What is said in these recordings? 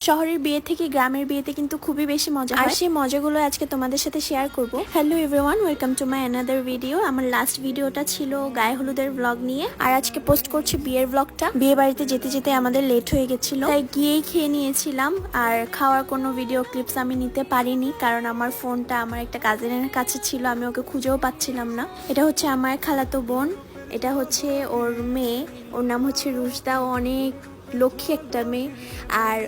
শহরের বিয়ে থেকে গ্রামের বিয়েতে কিন্তু খুবই বেশি মজা হয়, আর সেই মজাগুলো আজকে তোমাদের সাথে শেয়ার করব। Hello everyone, welcome to my another video. আমার লাস্ট ভিডিওটা ছিল গায়ে হলুদের ব্লগ নিয়ে, আর আজকে পোস্ট করছি বিয়ের ব্লগটা। বিয়ে বাড়িতে যেতে যেতে আমাদের লেট হয়ে গেছিল, তাই গিয়েই খেয়ে নিয়েছিলাম। আর খাওয়ার কোনো ভিডিও ক্লিপস আমি নিতে পারিনি, কারণ আমার ফোনটা আমার একটা কাজিনের কাছে ছিল, আমি ওকে খুঁজেও পাচ্ছিলাম না। এটা হচ্ছে আমার খালাতো বোন, এটা হচ্ছে ওর মেয়ে, ওর নাম হচ্ছে রুশদা। ও অনেক লক্ষ্মী একটা মেয়ে। আর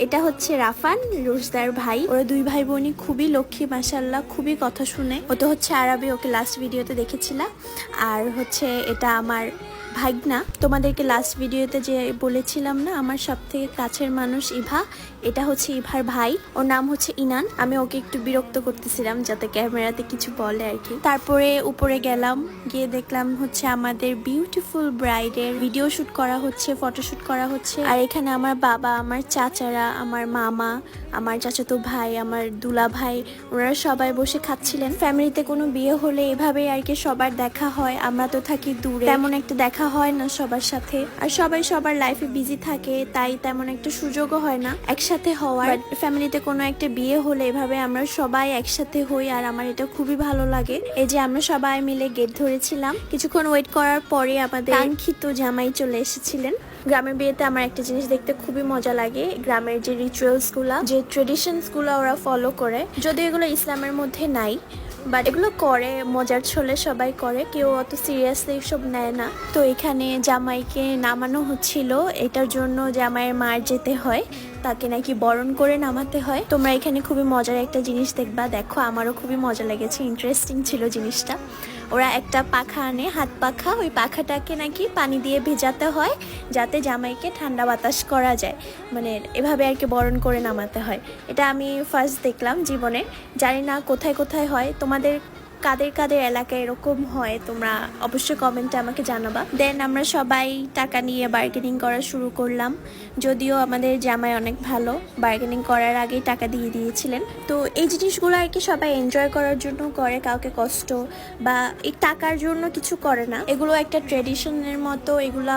এটা হচ্ছে রাফান, রুশদার ভাই। ওরা দুই ভাই বোনই খুবই লক্ষ্মী, মাশাআল্লাহ, খুবই কথা শুনে। ও তো হচ্ছে আরবি, ওকে লাস্ট ভিডিওতে দেখেছিলাম। আর হচ্ছে এটা আমার ভাগনা। তোমাদেরকে লাস্ট ভিডিওতে যে বলেছিলাম না, আমার সব থেকে কাছের মানুষ ইভা, এটা হচ্ছে ইভার ভাই, ওর নাম হচ্ছে ইনান। আমি ওকে একটু বিরক্ত করতেছিলাম যাতে ক্যামেরাতে কিছু বলে আর কি। তারপরে উপরে গেলাম, গিয়ে দেখলাম হচ্ছে আমাদের বিউটিফুল ব্রাইডের ভিডিও শুট করা হচ্ছে, ফটোশুট করা হচ্ছে। আর এখানে আমার বাবা, আমার চাচারা, আমার মামা, আমার চাচাতো ভাই, আমার দুলা ভাই, ওনারা সবাই বসে খাচ্ছিলেন। ফ্যামিলিতে কোনো বিয়ে হলে এভাবেই আর কি সবার দেখা হয়। আমরা তো থাকি দূরে, তেমন একটা দেখা হয় না সবার সাথে, আর সবাই সবার লাইফে বিজি থাকে, তাই তেমন একটা সুযোগও হয় না একসাথে হওয়ার। ফ্যামিলিতে কোনো একটা বিয়ে হলে এভাবে আমরা সবাই একসাথে হই, আর আমার এটা খুবই ভালো লাগে। এই যে আমরা সবাই মিলে গেট ধরেছিলাম, কিছুক্ষণ ওয়েট করার পরে আমাদের কাঙ্ক্ষিত জামাই চলে এসেছিলেন। গ্রামের বিয়েতে আমার একটা জিনিস দেখতে খুবই মজা লাগে, গ্রামের যে রিচুয়ালস গুলা, যে ট্রেডিশনস গুলা ওরা ফলো করে, যদিও এগুলো ইসলামের মধ্যে নাই, বাট এগুলো করে মজার ছলে সবাই করে, কেউ অত সিরিয়াসলি সব নেয় না। তো এখানে জামাইকে নামানো হচ্ছিল, এটার জন্য জামাইয়ের মার যেতে হয়, তাকে নাকি বরণ করে নামাতে হয়। তোমরা এখানে খুবই মজার একটা জিনিস দেখবা, দেখো আমারও খুবই মজা লেগেছে, ইন্টারেস্টিং ছিল জিনিসটা। ওরা একটা পাখা আনে, হাত পাখা, ওই পাখাটাকে নাকি পানি দিয়ে ভেজাতে হয় যাতে জামাইকে ঠান্ডা বাতাস করা যায়, মানে এভাবে আর কি বরণ করে নামাতে হয়। এটা আমি ফার্স্ট দেখলাম জীবনে, জানি না কোথায় কোথায় হয়। তোমাদের কাদের কাদের এলাকায় এরকম হয় তোমরা অবশ্যই কমেন্টে আমাকে জানাবা। দেন আমরা সবাই টাকা নিয়ে বার্গেনিং করা শুরু করলাম, যদিও আমাদের জামাই অনেক ভালো, বার্গেনিং করার আগেই টাকা দিয়ে দিয়েছিলেন। তো এই জিনিসগুলো আর কি সবাই এনজয় করার জন্য করে, কাউকে কষ্ট বা এই টাকার জন্য কিছু করে না। এগুলো একটা ট্রেডিশনের মতো, এগুলা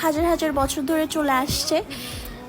হাজার হাজার বছর ধরে চলে আসছে,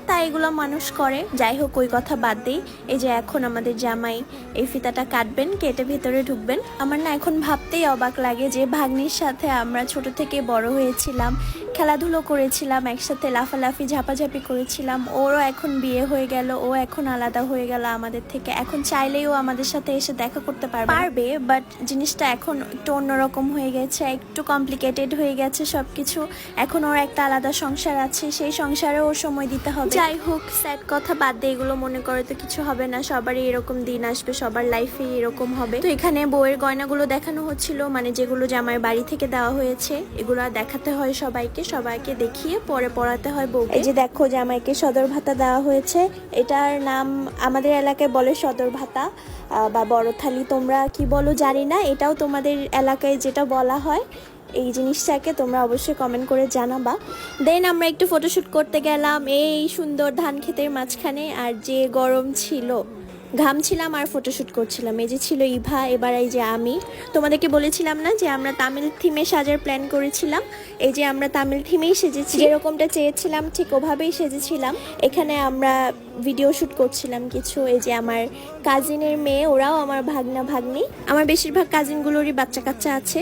তাই এগুলো মানুষ করে। যাই হোক, ওই কথা বাদ দিই। এই যে এখন আমাদের জামাই এই ফিতাটা কাটবেন, কেটে ভেতরে ঢুকবেন। আমার না এখন ভাবতেই অবাক লাগে যে ভাগ্নির সাথে আমরা ছোট থেকে বড় হয়েছিলাম, খেলাধুলো করেছিলাম একসাথে, লাফালাফি ঝাপাঝাপি করেছিলাম। ওরও এখন বিয়ে হয়ে গেল, ও এখন আলাদা হয়ে গেল আমাদের থেকে। এখন চাইলেই ও আমাদের সাথে এসে দেখা করতে পারবে, বাট জিনিসটা এখন একটু অন্যরকম হয়ে গেছে, একটু কমপ্লিকেটেড হয়ে গেছে সবকিছু। এখন ওর একটা আলাদা সংসার আছে, সেই সংসারে ওর সময় দিতে হবে। যাই হোক, স্যাড কথা বাদ দিয়ে, এগুলো মনে করে তো কিছু হবে না, সবারই এরকম দিন আসবে, সবার লাইফে এরকম হবে। তো এখানে বউয়ের গয়নাগুলো দেখানো হচ্ছিল, মানে যেগুলো জামাই বাড়ি থেকে দেওয়া হয়েছে, এগুলো দেখাতে হয় সবাইকে, সবাইকে দেখিয়ে পরে পড়াতে হয় বউকে। এই যে দেখো, জামাইকে সদর ভাতা দেওয়া হয়েছে, এটার নাম আমাদের এলাকায় বলে সদর ভাতা বা বড় থালি, তোমরা কি বলো জানি না, এটাও তোমাদের এলাকায় যেটা বলা হয় এই জিনিসটাকে তোমরা অবশ্যই কমেন্ট করে জানাবা। দেন আমরা একটু ফটোশুট করতে গেলাম এই সুন্দর ধান ক্ষেতের মাঝখানে, আর যে গরম ছিল, ঘামছিলাম আর ফটোশুট করছিলাম। এই যে ছিল ইভা, এবার এই যে আমি। তোমাদেরকে বলেছিলাম না যে আমরা তামিল থিমে সাজার প্ল্যান করেছিলাম, এই যে আমরা তামিল থিমেই সেজেছি, যেরকমটা চেয়েছিলাম ঠিক ওভাবেই সেজেছিলাম। এখানে আমরা ভিডিও শ্যুট করছিলাম কিছু। এই যে আমার কাজিনের মেয়ে, ওরাও আমার ভাগনা ভাগ্নি। আমার বেশিরভাগ কাজিনগুলোরই বাচ্চা কাচ্চা আছে,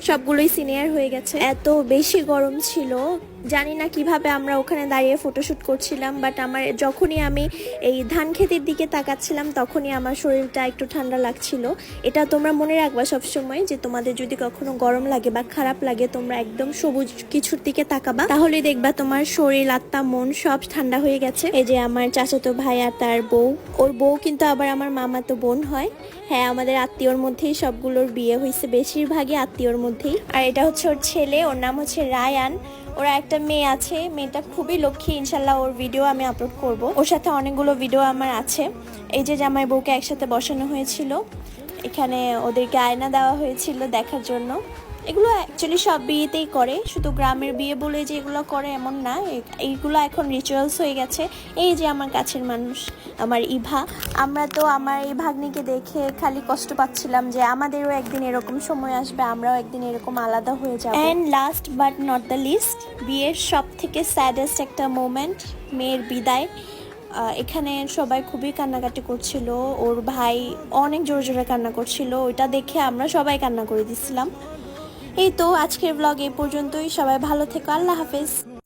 সবগুলোই সিনিয়র হয়ে গেছে। এত বেশি গরম ছিল, জানি না কিভাবে আমরা ওখানে দাঁড়িয়ে ফটোশুট করছিলাম, বাট আমার যখনই আমি এই ধান ক্ষেতের দিকে তাকাচ্ছিলাম তখনই আমার শরীরটা একটু ঠান্ডা লাগছিল। এটা তোমরা মনে রাখবা সবসময়, যে তোমাদের যদি কখনো গরম লাগে বা খারাপ লাগে, তোমরা একদম সবুজ কিছুর দিকে তাকাবা, তাহলে দেখবা তোমার শরীর, আত্মা, মন সব ঠান্ডা হয়ে গেছে। এই যে আমার চাচাতো ভাই আর তার বউ, ওর বউ কিন্তু আবার আমার মামাতো বোন হয়। হ্যাঁ, আমাদের আত্মীয়র মধ্যেই সবগুলোর বিয়ে হয়েছে, বেশিরভাগই আত্মীয়র মধ্যেই। আর এটা হচ্ছে ওর ছেলে, ওর নাম হচ্ছে রায়ান। ওরা একটা মেয়ে আছে, মেয়েটা খুবই লক্ষ্মী, ইনশাল্লাহ ওর ভিডিও আমি আপলোড করব, ওর সাথে অনেকগুলো ভিডিও আমার আছে। এই যে জামাই বউকে একসাথে বসানো হয়েছিল, এখানে ওদেরকে আয়না দেওয়া হয়েছিল দেখার জন্য। এগুলো অ্যাকচুয়ালি সব বিয়েতেই করে, শুধু গ্রামের বিয়ে বলে যে এগুলো করে এমন না, এইগুলো এখন রিচুয়ালস হয়ে গেছে। এই যে আমার কাছের মানুষ আমার ইভা, আমরা তো আমার এই ভাগ্নিকে দেখে খালি কষ্ট পাচ্ছিলাম যে আমাদেরও একদিন এরকম সময় আসবে, আমরাও একদিন এরকম আলাদা হয়ে যাব। And last but not the least, বিয়ের সব থেকে স্যাডেস্ট একটা মোমেন্ট, মেয়ের বিদায়। এখানে সবাই খুবই কান্নাকাটি করছিল, ওর ভাই অনেক জোরে জোরে কান্না করছিল, ওইটা দেখে আমরা সবাই কান্না করে দিছিলাম। এই তো আজকের ব্লগ এই পর্যন্তই, সবাই ভালো থেকো, আল্লাহ হাফেজ।